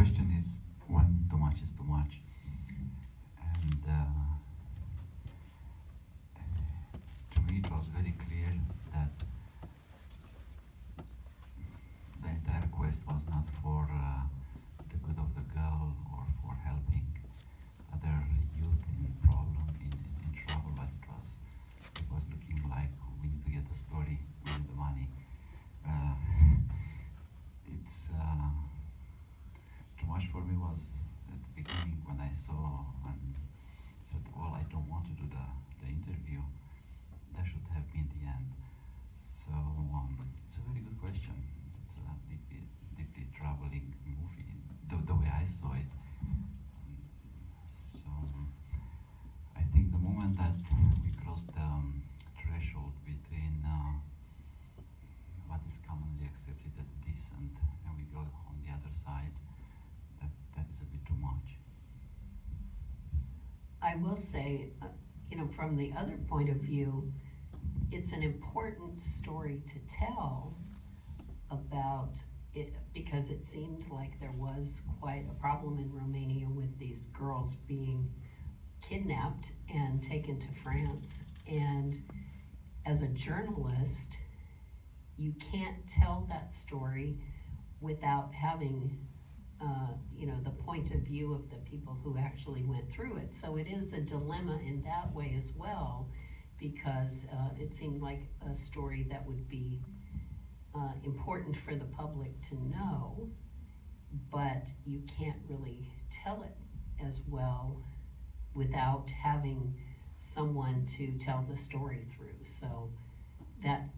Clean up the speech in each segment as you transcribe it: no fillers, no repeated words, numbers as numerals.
question is when too much is too much. And to me it was very clear that the entire quest was not for the good of the girl or for helping other youth in problem, in trouble, but it was looking like we need to get the story, we need the money. It's too much for me was at the beginning when I saw and said, well, I don't want to do the interview. That should have been the end. So it's a very good question. It's a deeply troubling movie, the way I saw it. So I think the moment that we crossed the threshold between what is commonly accepted as decent and we go on the other side, that is a bit too much. I will say, from the other point of view, it's an important story to tell about it, because it seemed like there was quite a problem in Romania with these girls being kidnapped and taken to France. And as a journalist, you can't tell that story without having the point of view of the people who actually went through it. So it is a dilemma in that way as well, because it seemed like a story that would be important for the public to know, but you can't really tell it as well without having someone to tell the story through. So that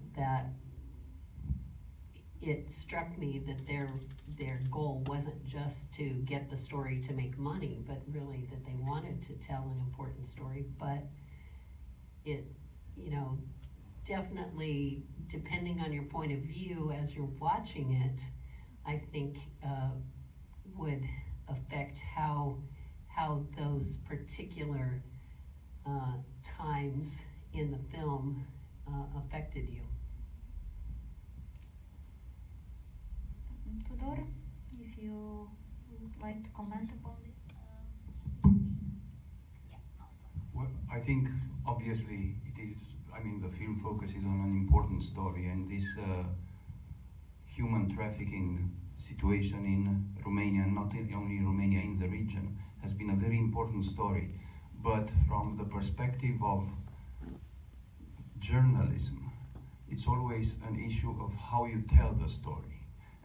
it struck me that their goal wasn't just to get the story to make money, but really that they wanted to tell an important story. But it, definitely, depending on your point of view as you're watching it, I think would affect how those particular times in the film affected you. Tudor, if you would like to comment upon this. Well, I think obviously it is, the film focuses on an important story, and this human trafficking situation in Romania, and not only Romania, in the region, has been a very important story. But from the perspective of journalism, it's always an issue of how you tell the story.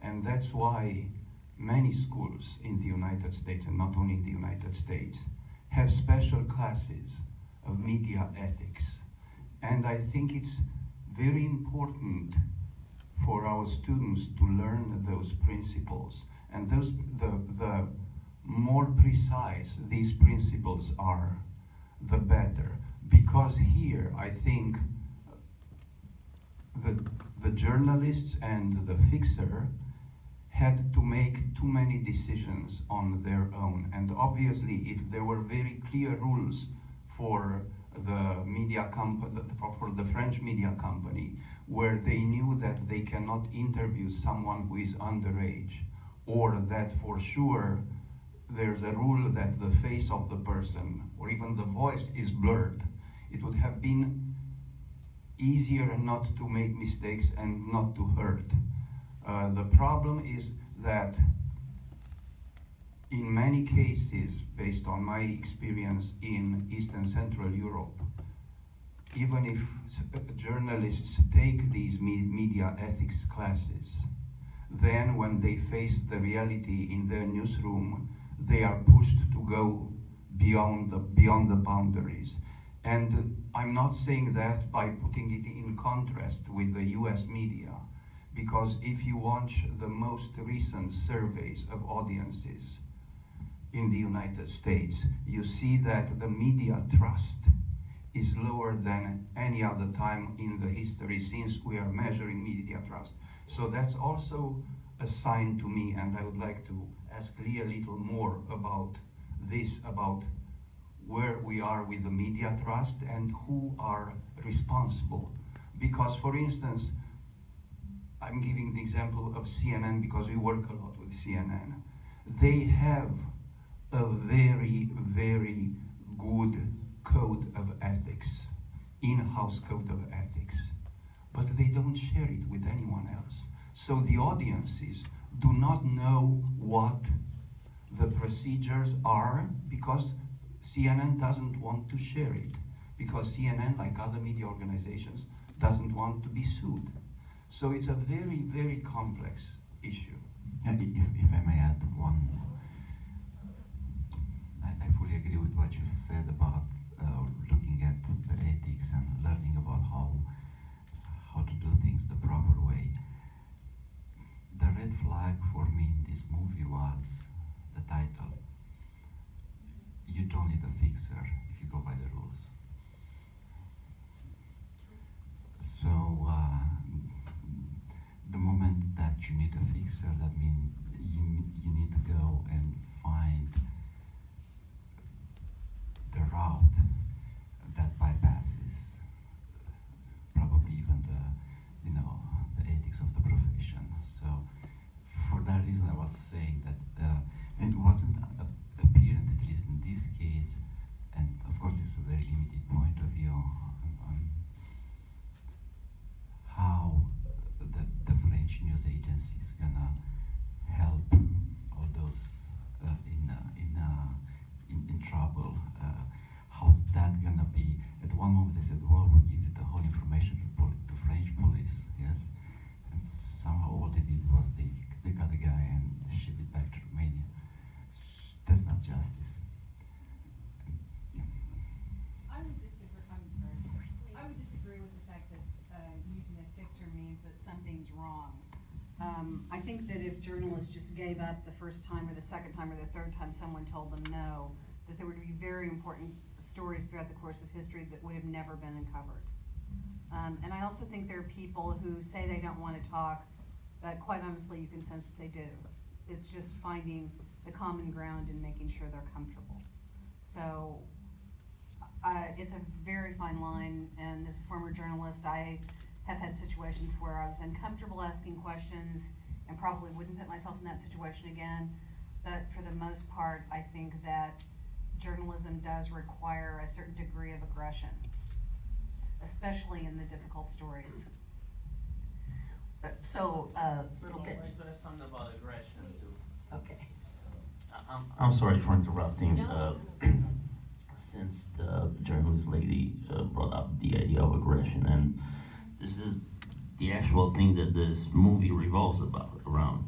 And that's why many schools in the United States, and not only in the United States, have special classes of media ethics. And I think it's very important for our students to learn those principles. And the more precise these principles are, the better. Because here, I think, the journalists and the fixer had to make too many decisions on their own. And obviously, if there were very clear rules for the media for the French media company, where they knew that they cannot interview someone who is underage, or that for sure there's a rule that the face of the person or even the voice is blurred, it would have been easier not to make mistakes and not to hurt. The problem is that in many cases, based on my experience in East and Central Europe, even if journalists take these media ethics classes, then when they face the reality in their newsroom, they are pushed to go beyond the boundaries. And I'm not saying that by putting it in contrast with the US media, because if you watch the most recent surveys of audiences in the United States, you see that the media trust is lower than any other time in the history since we are measuring media trust. So that's also a sign to me, and I would like to ask Lee a little more about this, about where we are with the media trust and who are responsible. Because, for instance, I'm giving the example of CNN because we work a lot with CNN. they have a very, very good code of ethics, in-house code of ethics, but they don't share it with anyone else. So the audiences do not know what the procedures are because CNN doesn't want to share it, because CNN, like other media organizations, doesn't want to be sued. So it's a very, very complex issue. Yeah, if I may add one, I fully agree with what you said about looking at the ethics and learning about how to do things the proper way. The red flag for me in this movie was the title. You don't need a fixer if you go by the rules. So the moment that you need a fixer, that means you need to go and find the route that bypasses probably even the ethics of the profession. So for that reason, I was saying that it wasn't apparent, at least in this case, and of course it's a very limited point of view, how the French news agency is gonna help all those in trouble. How's that gonna be? At one moment they said, well, we'll give you the whole information to French police, yes? And somehow all they did was they got the guy and shipped it back to Romania. That's not justice. And, yeah. I would disagree. I'm sorry. I would disagree with the fact that using a fixer means that something's wrong. I think that if journalists just gave up the first time or the second time or the third time someone told them no, that there would be very important stories throughout the course of history that would have never been uncovered. And I also think there are people who say they don't want to talk, but quite honestly you can sense that they do. It's just finding the common ground and making sure they're comfortable. So it's a very fine line, and as a former journalist, I have had situations where I was uncomfortable asking questions and probably wouldn't put myself in that situation again. But for the most part, I think that journalism does require a certain degree of aggression, especially in the difficult stories. So, a little bit. I'd like to ask something about aggression too. Okay. I'm sorry for interrupting. No. Since the journalist lady brought up the idea of aggression, and this is the actual thing that this movie revolves around.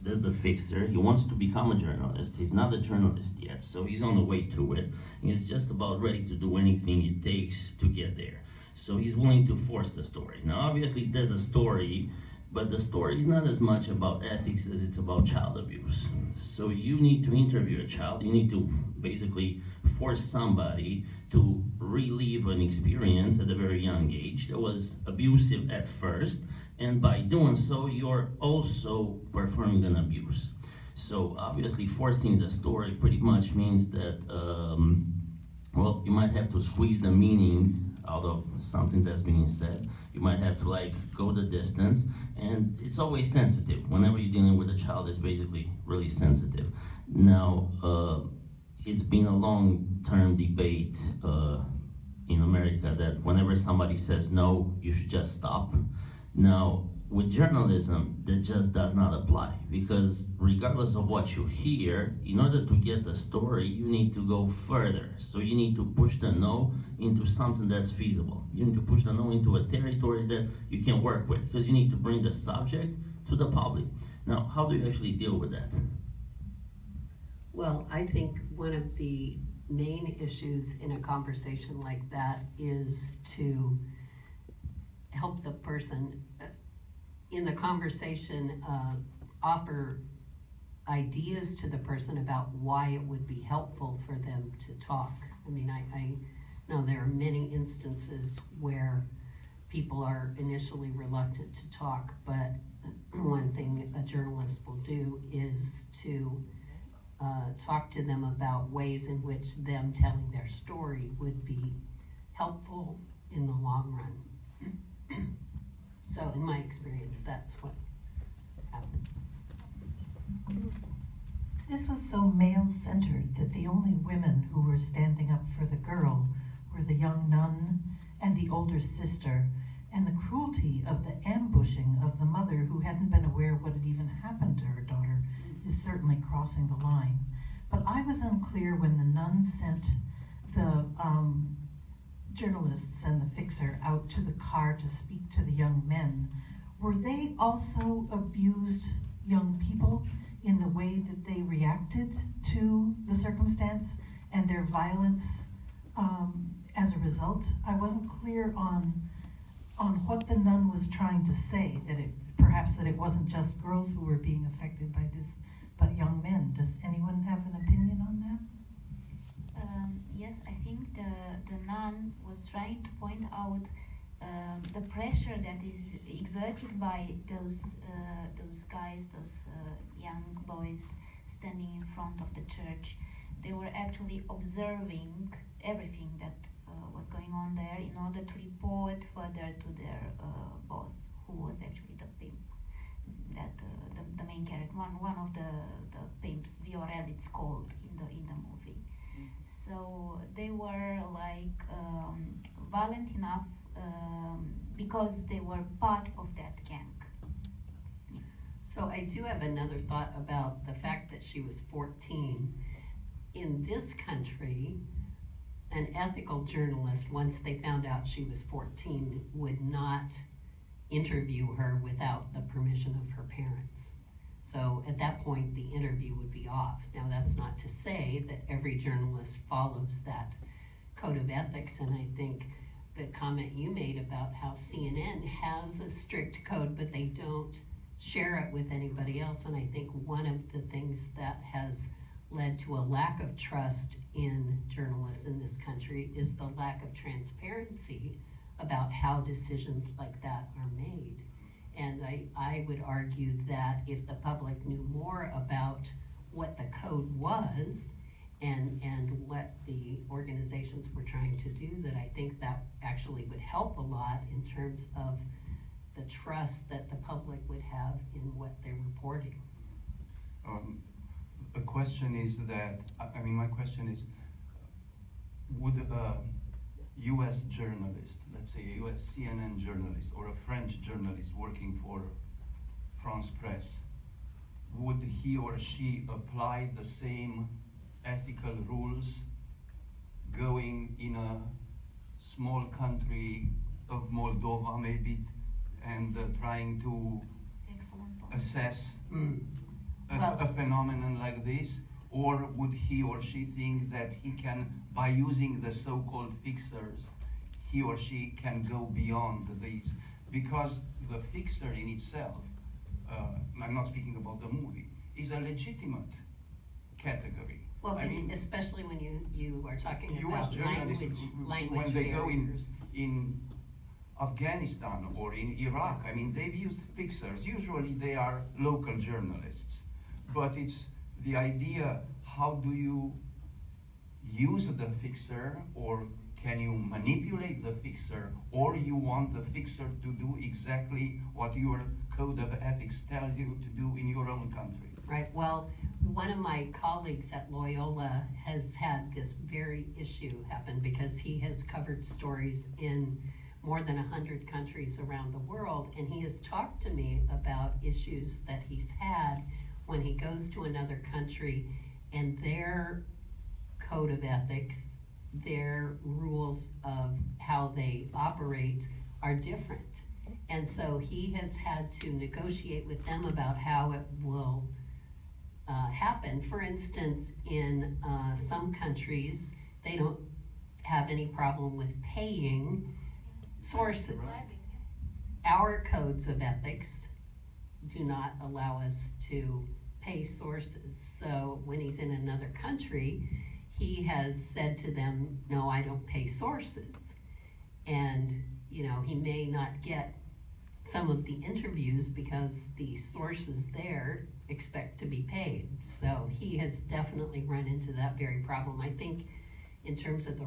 There's the fixer. He wants to become a journalist. He's not a journalist yet, so he's on the way to it. He's just about ready to do anything it takes to get there. So he's willing to force the story. Now, obviously, there's a story, but the story is not as much about ethics as it's about child abuse. So you need to interview a child. You need to basically force somebody to relive an experience at a very young age that was abusive at first, and by doing so, you're also performing an abuse. So obviously, forcing the story pretty much means that, well, you might have to squeeze the meaning out of something that's being said. You might have to go the distance, and it's always sensitive. Whenever you're dealing with a child, it's basically really sensitive. Now, it's been a long-term debate in America that whenever somebody says no, you should just stop. Now, with journalism, that just does not apply, because regardless of what you hear, in order to get the story, you need to go further. So you need to push the no into something that's feasible. You need to push the no into a territory that you can work with, because you need to bring the subject to the public. Now, how do you actually deal with that? Well, I think one of the main issues in a conversation like that is to help the person in the conversation offer ideas to the person about why it would be helpful for them to talk. I mean, I know there are many instances where people are initially reluctant to talk, but one thing a journalist will do is to talk to them about ways in which them telling their story would be helpful in the long run. So in my experience, that's what happens. This was so male-centered that the only women who were standing up for the girl were the young nun and the older sister, and the cruelty of the ambushing of the mother who hadn't been aware what had even happened to her daughter is certainly crossing the line. But I was unclear when the nun sent the journalists and the fixer out to the car to speak to the young men. Were they also abused young people in the way that they reacted to the circumstance and their violence as a result? I wasn't clear on what the nun was trying to say, that perhaps that it wasn't just girls who were being affected by this, but young men. Does anyone have an opinion on that? Yes, I think the nun was trying to point out the pressure that is exerted by those guys, those young boys standing in front of the church. They were actually observing everything that was going on there in order to report further to their boss, who was actually the pimp. That the main character, one of the pimps, Viorel, it's called in the movie. So they were like violent enough because they were part of that gang. So I do have another thought about the fact that she was 14. In this country, an ethical journalist, once they found out she was 14, would not interview her without the permission of her parents. So at that point, the interview would be off. Now, that's not to say that every journalist follows that code of ethics, and I think the comment you made about how CNN has a strict code, but they don't share it with anybody else, and I think one of the things that has led to a lack of trust in journalists in this country is the lack of transparency about how decisions like that are made. And I would argue that if the public knew more about what the code was and what the organizations were trying to do, that I think that actually would help a lot in terms of the trust that the public would have in what they're reporting. The question is that, my question is, would a US journalist, let's say a US CNN journalist or a French journalist working for France Press, would he or she apply the same ethical rules going in a small country of Moldova maybe and trying to assess a phenomenon like this? Or would he or she think that he can, by using the so-called fixers, he or she can go beyond these? Because the fixer in itself, I'm not speaking about the movie, is a legitimate category. Well, especially when you are talking US about language when they go barriers. in Afghanistan or in Iraq, they've used fixers. Usually they are local journalists, but it's the idea, how do you use the fixer, or can you manipulate the fixer, or you want the fixer to do exactly what your code of ethics tells you to do in your own country? Right, well, one of my colleagues at Loyola has had this very issue happen because he has covered stories in more than 100 countries around the world, and he has talked to me about issues that he's had when he goes to another country and their code of ethics, their rules of how they operate are different. And so he has had to negotiate with them about how it will happen. For instance, in some countries, they don't have any problem with paying sources. Our codes of ethics do not allow us to pay sources. So when he's in another country, he has said to them, no, I don't pay sources. And, he may not get some of the interviews because the sources there expect to be paid. So he has definitely run into that very problem. I think in terms of the